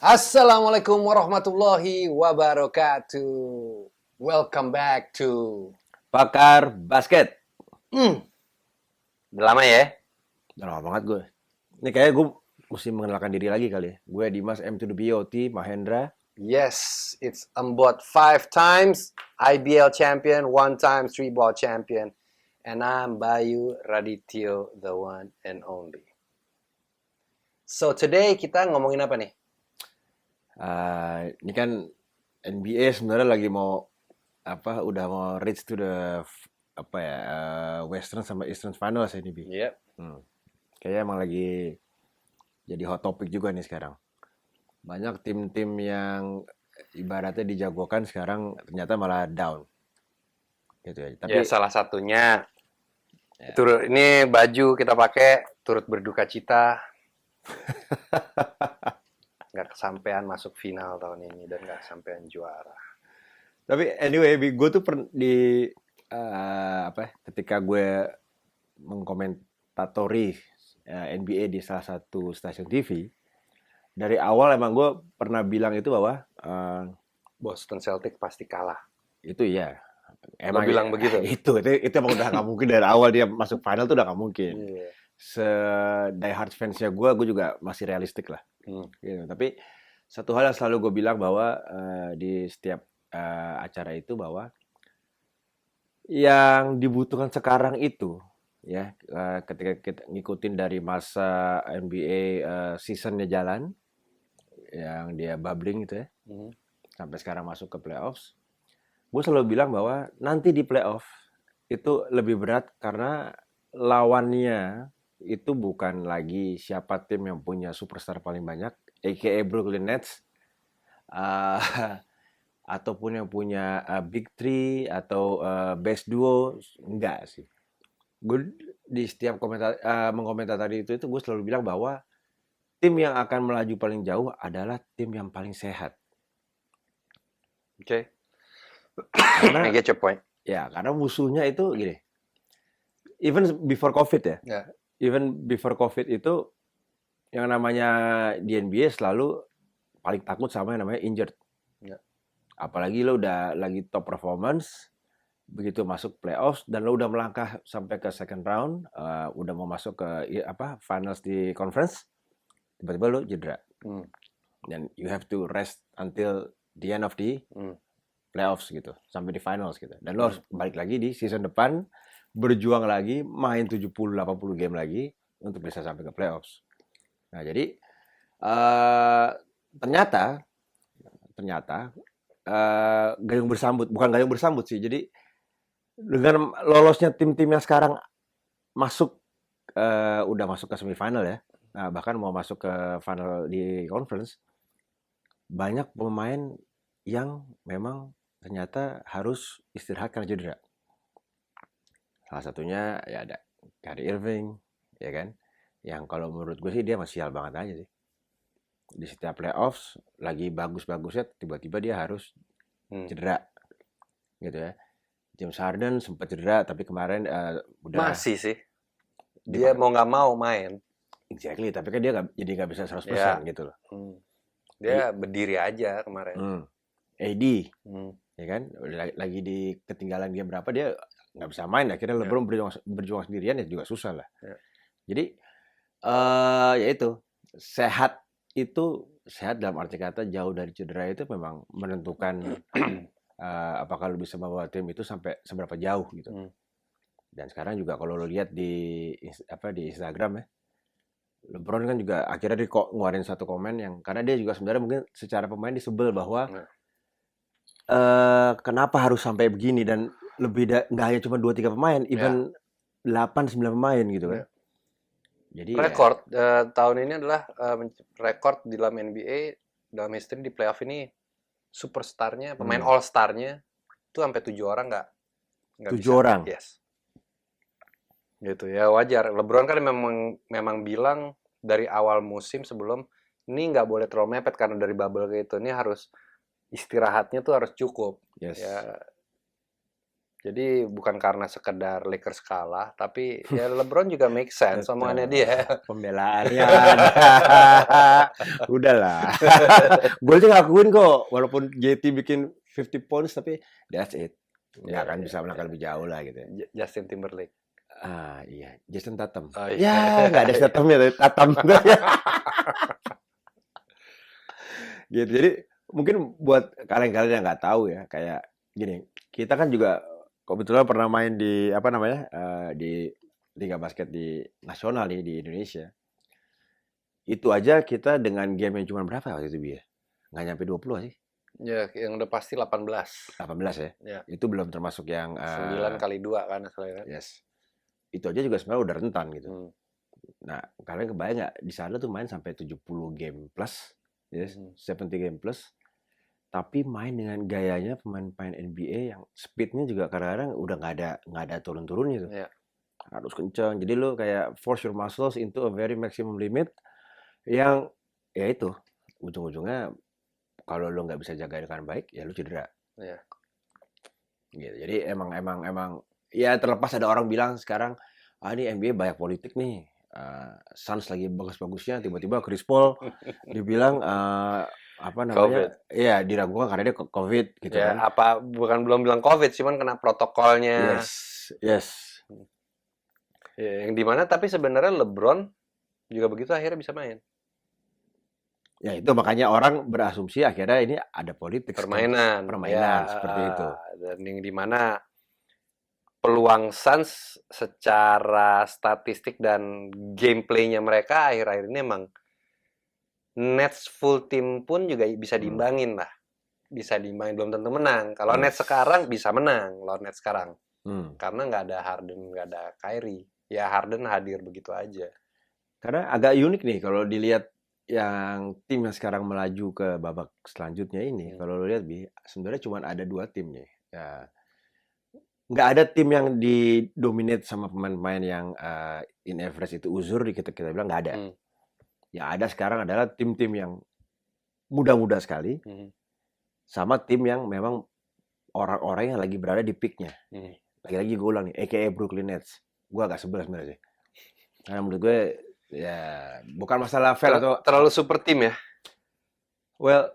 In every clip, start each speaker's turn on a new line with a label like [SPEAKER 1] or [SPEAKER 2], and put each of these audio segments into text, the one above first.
[SPEAKER 1] Assalamualaikum warahmatullahi wabarakatuh. Welcome back to
[SPEAKER 2] Pakar basket.
[SPEAKER 1] Hmm, udah lama ya?
[SPEAKER 2] Udah lama banget gue. Ini kayaknya gue mesti mengenalkan diri lagi kali ya. Gue Dimas M to the BOT, Mahendra.
[SPEAKER 1] Yes, it's Ambot 5 times IBL champion, 1 time 3 ball champion, and I'm Bayu Radityo, the one and only. So today kita ngomongin apa nih?
[SPEAKER 2] Ini kan NBA sebenarnya lagi mau udah mau reach to the Western sama Eastern Finals ini Bi.
[SPEAKER 1] Yep.
[SPEAKER 2] Kayaknya emang lagi jadi hot topic juga nih sekarang. Banyak tim-tim yang ibaratnya dijagokan sekarang ternyata malah down. Gitu ya. Tapi
[SPEAKER 1] Ya salah satunya turut ini baju kita pakai turut berduka cita nggak kesampaian masuk final tahun ini dan nggak kesampaian juara.
[SPEAKER 2] Tapi anyway, gue tuh di ketika gue mengkomentatori NBA di salah satu stasiun TV, dari awal emang gue pernah bilang itu bahwa
[SPEAKER 1] Boston Celtics pasti kalah.
[SPEAKER 2] itu ya
[SPEAKER 1] Lo
[SPEAKER 2] emang
[SPEAKER 1] bilang begitu?
[SPEAKER 2] itu emang udah nggak mungkin dari awal dia masuk final tuh udah nggak mungkin.
[SPEAKER 1] Iya.
[SPEAKER 2] Se die hard fansnya gue juga masih realistik lah. Gitu. Tapi satu hal yang selalu gue bilang bahwa di setiap acara itu bahwa yang dibutuhkan sekarang itu ya ketika kita ngikutin dari masa NBA seasonnya jalan yang dia bubbling gitu ya sampai sekarang masuk ke playoffs, gue selalu bilang bahwa nanti di playoff itu lebih berat karena lawannya itu bukan lagi siapa tim yang punya superstar paling banyak, aka Brooklyn Nets, uh, ataupun yang punya big three atau best duo, enggak sih. Gue di setiap mengkomentar tadi itu gue selalu bilang bahwa tim yang akan melaju paling jauh adalah tim yang paling sehat.
[SPEAKER 1] Oke.
[SPEAKER 2] Karena
[SPEAKER 1] I get your point.
[SPEAKER 2] ya karena musuhnya itu gini. Even before COVID ya.
[SPEAKER 1] Ya.
[SPEAKER 2] Even before COVID itu yang namanya di NBA selalu paling takut sama yang namanya injured.
[SPEAKER 1] Ya.
[SPEAKER 2] Apalagi lo udah lagi top performance, begitu masuk playoffs dan lo udah melangkah sampai ke second round, udah mau masuk ke finals di conference, tiba-tiba lo cedera. Dan you have to rest until the end of the playoffs gitu, sampai di finals gitu. Dan lo harus balik lagi di season depan, berjuang lagi, main 70-80 game lagi untuk bisa sampai ke playoffs. Nah, jadi ternyata gayung bersambut, bukan gayung bersambut sih. Jadi dengan lolosnya tim-tim yang sekarang masuk udah masuk ke semifinal ya. Nah, bahkan mau masuk ke final di conference, banyak pemain yang memang ternyata harus istirahat karena cedera. Salah satunya ya ada Kyrie Irving, ya kan? Yang kalau menurut gue sih dia masih sial banget aja sih. Di setiap playoffs lagi bagus-bagusnya tiba-tiba dia harus cedera, gitu ya. James Harden sempat cedera tapi kemarin udah
[SPEAKER 1] Masih sih. Dia mau nggak mau main.
[SPEAKER 2] exactly, tapi kan dia jadi nggak bisa 100%
[SPEAKER 1] Ya.
[SPEAKER 2] gitu loh.
[SPEAKER 1] Dia berdiri aja kemarin.
[SPEAKER 2] AD, ya kan, lagi di ketinggalan game berapa dia nggak bisa main, akhirnya LeBron berjuang sendirian ya juga susah lah. Jadi ya itu sehat dalam arti kata jauh dari cedera itu memang menentukan apakah lo bisa membawa tim itu sampai seberapa jauh gitu. Dan sekarang juga kalau lo lihat di Instagram ya, LeBron kan juga akhirnya ngeluarin satu komen yang karena dia juga sebenarnya mungkin secara pemain disebel bahwa kenapa harus sampai begini dan nggak hanya cuma 2-3 pemain, even 8-9 pemain gitu kan. Jadi
[SPEAKER 1] rekor tahun ini adalah rekor di dalam NBA dalam history di playoff ini superstarnya, pemain all starnya itu sampai 7 orang nggak
[SPEAKER 2] 7
[SPEAKER 1] bisa.
[SPEAKER 2] orang.
[SPEAKER 1] Yes. Gitu ya, wajar. LeBron kan memang bilang dari awal musim sebelum ini nggak boleh terlalu mepet karena dari bubble kayak itu, ini harus istirahatnya tuh harus cukup.
[SPEAKER 2] Yes.
[SPEAKER 1] Ya Jadi bukan karena sekedar Lakers kalah, tapi ya LeBron juga make sense omongannya dia.
[SPEAKER 2] Pembelaannya ada. Udahlah. Gue aja ngakuin kok, walaupun JT bikin 50 points, tapi that's it. Nggak akan bisa melangkah lebih jauh lah gitu.
[SPEAKER 1] Justin Timberlake.
[SPEAKER 2] Iya, Jason Tatum.
[SPEAKER 1] Oh, iya.
[SPEAKER 2] Ya, nggak ada Tatumnya, Tatum. Gitu. Jadi mungkin buat kalian-kalian yang nggak tahu ya, kayak gini, kita kan juga kebetulan pernah main di di liga basket di nasional nih di Indonesia. Itu aja kita dengan game yang cuma berapa waktu itu Bi ya? Nggak nyampe 20 sih.
[SPEAKER 1] Ya, yang udah pasti 18.
[SPEAKER 2] 18 ya.
[SPEAKER 1] Ya.
[SPEAKER 2] Itu belum termasuk yang
[SPEAKER 1] 9 kali 2 kan soalnya.
[SPEAKER 2] Yes. Itu aja juga sebenarnya udah rentan gitu. Nah, kalian kebayang nggak di sana tuh main sampai 70 game plus, yes, 70 game plus. Tapi main dengan gayanya pemain-pemain NBA yang speednya juga kadang-kadang udah nggak ada turun-turunnya tuh.
[SPEAKER 1] Yeah.
[SPEAKER 2] Harus kencang. Jadi lo kayak force your muscles into a very maximum limit yang ya itu ujung-ujungnya kalau lo nggak bisa jaga dengan baik ya lo cedera.
[SPEAKER 1] Yeah.
[SPEAKER 2] Gitu. Jadi emang ya terlepas ada orang bilang sekarang ini NBA banyak politik nih. Suns lagi bagus-bagusnya tiba-tiba Chris Paul dibilang apa namanya? Iya, diragukan karena dia COVID gitu
[SPEAKER 1] ya,
[SPEAKER 2] kan.
[SPEAKER 1] Belum bilang COVID, cuman kena protokolnya.
[SPEAKER 2] Yes.
[SPEAKER 1] Ya, yang dimana tapi sebenarnya LeBron juga begitu akhirnya bisa main.
[SPEAKER 2] Ya itu makanya orang berasumsi akhirnya ini ada politik.
[SPEAKER 1] Permainan
[SPEAKER 2] ya, seperti itu.
[SPEAKER 1] Dan yang dimana peluang Suns secara statistik dan gameplaynya mereka akhir-akhir ini emang Nets full team pun juga bisa diimbangin lah. Bisa diimbangin, belum tentu menang. Kalau Nets sekarang bisa menang, lawan Nets sekarang. Karena nggak ada Harden, nggak ada Kyrie. Ya Harden hadir begitu aja.
[SPEAKER 2] Karena agak unik nih kalau dilihat yang tim yang sekarang melaju ke babak selanjutnya ini. Kalau lo lihat sebenarnya cuma ada 2 tim nih. Ya, nggak ada tim yang didominate sama pemain-pemain yang in average itu uzur kita bilang nggak ada. Yang ada sekarang adalah tim-tim yang muda-muda sekali, sama tim yang memang orang-orang yang lagi berada di peaknya. Lagi-lagi gue ulang nih, aka Brooklyn Nets. Gue agak sebel sebenarnya sih. Karena menurut gue ya bukan masalah fair atau
[SPEAKER 1] terlalu super tim ya.
[SPEAKER 2] Well,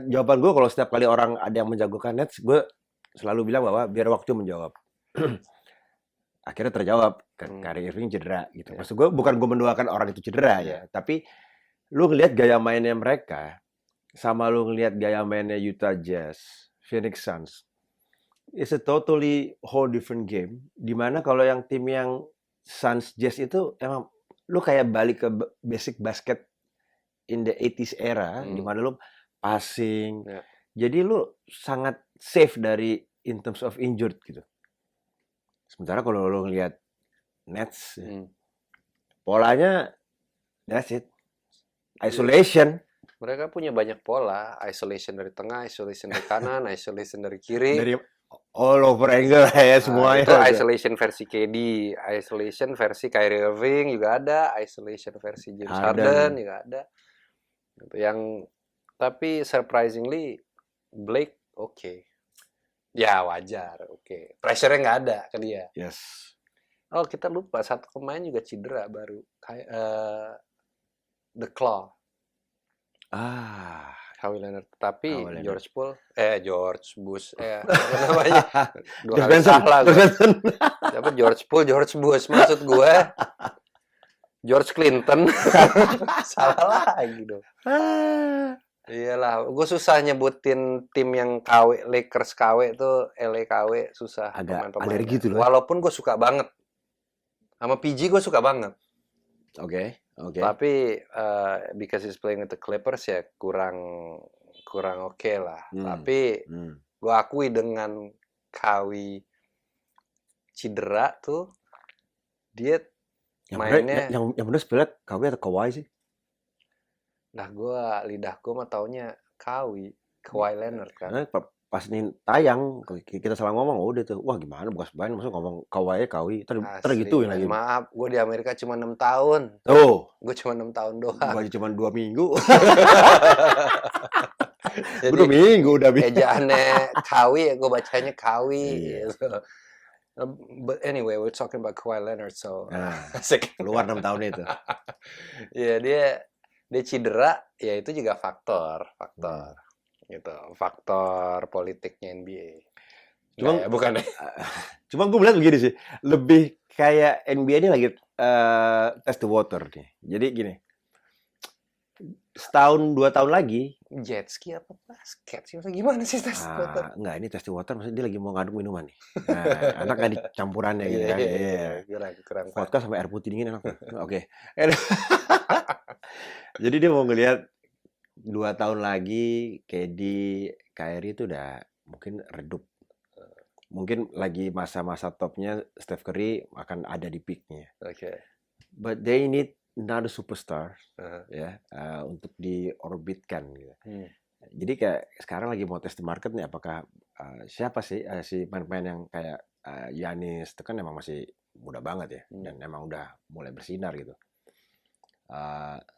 [SPEAKER 2] jawaban gue kalau setiap kali orang ada yang menjagokan Nets, gue selalu bilang bahwa biar waktu menjawab. Akhirnya terjawab, Kyrie Irving cedera gitu. Maksud gue bukan gue mendoakan orang itu cedera ya, tapi lu ngelihat gaya mainnya mereka sama lu ngelihat gaya mainnya Utah Jazz, Phoenix Suns, it's a totally whole different game. Dimana kalau yang tim yang Suns Jazz itu emang lu kayak balik ke basic basket in the 80s era, dimana lu passing. Jadi lu sangat safe dari in terms of injured gitu. Sementara kalau lo ngelihat Nets, polanya that's it. Isolation.
[SPEAKER 1] Mereka punya banyak pola. Isolation dari tengah, isolation dari kanan, isolation dari kiri.
[SPEAKER 2] Dari all over angle ya semuanya.
[SPEAKER 1] Itu isolation versi KD, isolation versi Kyrie Irving juga ada, isolation versi James Harden juga ada. Yang tapi surprisingly Blake oke. Ya wajar, oke. Pressure-nya nggak ada ke dia.
[SPEAKER 2] Yes.
[SPEAKER 1] Oh kita lupa satu pemain juga cedera baru, kayak The Claw. Kawhi Leonard. Tapi George Bush, apa namanya? Dua kali salah gue. Siapa George Bush maksud gue. George Clinton. Salah lagi dong. Iyalah, gue susah nyebutin tim yang KW, Lakers KW itu LA KW susah.
[SPEAKER 2] Agak alergi gitu loh.
[SPEAKER 1] Walaupun gue suka banget. Sama PG gue suka banget.
[SPEAKER 2] Oke.
[SPEAKER 1] Tapi because he's playing with the Clippers ya kurang oke lah. Tapi gue akui dengan Kawhi cedera tuh dia mainnya
[SPEAKER 2] yang benar sebenarnya Kawhi atau Kawhi sih?
[SPEAKER 1] Nah, lidah gue mah taunya Kawhi Leonard kan.
[SPEAKER 2] Nah, pas ini tayang kita salah ngomong udah tuh. Wah, gimana bekas main maksud ngomong Kawhi tergituin lagi.
[SPEAKER 1] Maaf, gue di Amerika cuma 6 tahun.
[SPEAKER 2] Oh,
[SPEAKER 1] gue cuma 6 tahun doang.
[SPEAKER 2] Gue cuma 2 minggu. Baru
[SPEAKER 1] Jadi
[SPEAKER 2] minggu udah bisa.
[SPEAKER 1] ejaannya Kawi, gue bacanya Kawi.
[SPEAKER 2] Iya.
[SPEAKER 1] Gitu. But anyway, we're talking about Kawhi Leonard, so
[SPEAKER 2] Nah,
[SPEAKER 1] asik.
[SPEAKER 2] keluar 6 tahun itu.
[SPEAKER 1] Ya dia cedera, ya itu juga faktor gitu, faktor politiknya NBA.
[SPEAKER 2] Cuma
[SPEAKER 1] Nggak ya, bukan ya?
[SPEAKER 2] Cuma gue melihat begini sih, lebih kayak NBA ini lagi test the water nih. Jadi gini, setahun 2 tahun lagi,
[SPEAKER 1] Jet ski apa basket sih? Gimana sih tes water?
[SPEAKER 2] enggak, ini test the water maksudnya dia lagi mau ngaduk minuman nih. Nah, enak nggak dicampurannya gitu kan? Iya.
[SPEAKER 1] Kurang
[SPEAKER 2] Vodka sampai air putih dingin enak tuh. Oke. Jadi dia mau ngelihat 2 tahun lagi KD, Kyrie itu udah mungkin redup. Mungkin lagi masa-masa topnya Steph Curry akan ada di peaknya.
[SPEAKER 1] Oke.
[SPEAKER 2] But they need another superstar
[SPEAKER 1] Uh-huh.
[SPEAKER 2] untuk diorbitkan gitu.
[SPEAKER 1] Hmm.
[SPEAKER 2] Jadi kayak sekarang lagi mau test the market nih, apakah siapa sih si pemain-pemain yang kayak Giannis itu kan emang masih muda banget ya, dan emang udah mulai bersinar gitu.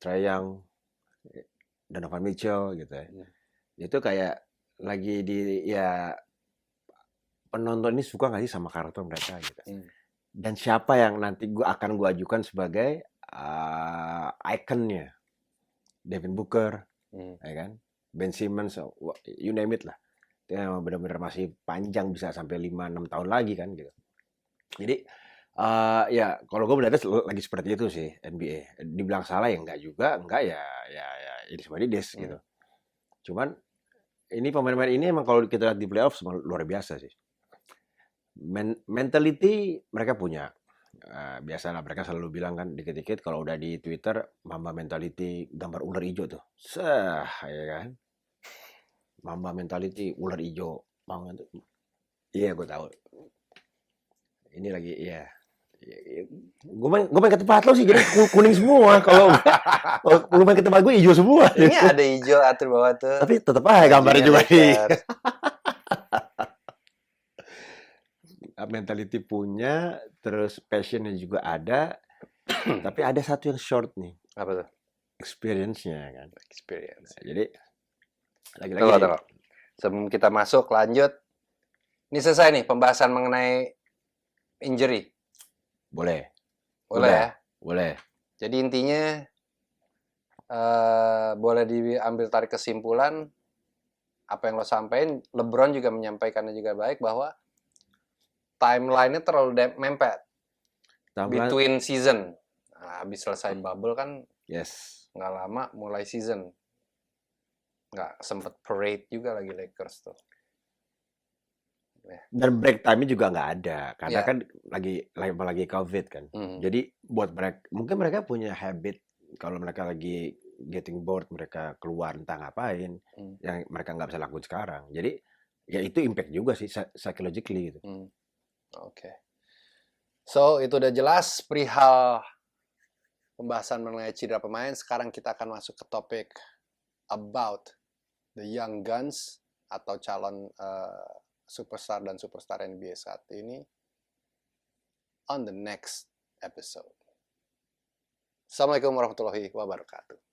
[SPEAKER 2] Trae Young, Donovan Mitchell gitu ya. Itu kayak lagi ya penonton ini suka nggak sih sama karakter mereka gitu. Dan siapa yang nanti akan gue ajukan sebagai ikonnya? Devin Booker, ya kan? Ben Simmons, you name it lah. Itu yang benar-benar masih panjang, bisa sampai 5-6 tahun lagi kan gitu. Jadi ya kalau gue melihatnya lagi seperti itu sih NBA. Dibilang salah ya enggak juga, enggak ya ini seperti this gitu. Cuman ini pemain-pemain ini emang kalau kita lihat di playoff luar biasa sih. Mentality mereka punya. Biasalah mereka selalu bilang kan dikit-dikit kalau udah di Twitter Mamba mentality gambar ular hijau tuh. Ya kan? Mamba mentality ular hijau. Iya, gue tahu. Ini lagi iya. Gue main ke tempat lo sih jadi kuning semua. Kalau lu main ke tempat gue hijau semua.
[SPEAKER 1] Ini ada hijau atur bawah tuh.
[SPEAKER 2] Tapi tetap aja gambarnya juga nih. Mentality punya, terus passionnya juga ada, tapi ada satu yang short nih.
[SPEAKER 1] Apa tuh?
[SPEAKER 2] Experience-nya kan.
[SPEAKER 1] Experience.
[SPEAKER 2] Jadi lagi-lagi.
[SPEAKER 1] Tunggu. Sebelum kita masuk lanjut, ini selesai nih pembahasan mengenai injury.
[SPEAKER 2] Boleh
[SPEAKER 1] ya?
[SPEAKER 2] Boleh.
[SPEAKER 1] Jadi intinya boleh diambil tarik kesimpulan apa yang lo sampaikan. LeBron juga menyampaikannya juga baik bahwa timeline-nya terlalu mepet between season. Nah, habis selesai bubble kan,
[SPEAKER 2] yes,
[SPEAKER 1] nggak lama mulai season, nggak sempet parade juga lagi Lakers tuh.
[SPEAKER 2] Dan break time-nya juga nggak ada karena kan lagi COVID kan. Jadi buat mereka, mungkin mereka punya habit kalau mereka lagi getting bored mereka keluar entah ngapain yang mereka nggak bisa lakuin sekarang. Jadi ya itu impact juga sih psychologically gitu.
[SPEAKER 1] Oke. So itu udah jelas perihal pembahasan mengenai cedera pemain. Sekarang kita akan masuk ke topik about the young guns atau calon superstar dan superstar NBA saat ini on the next episode. Assalamualaikum warahmatullahi wabarakatuh.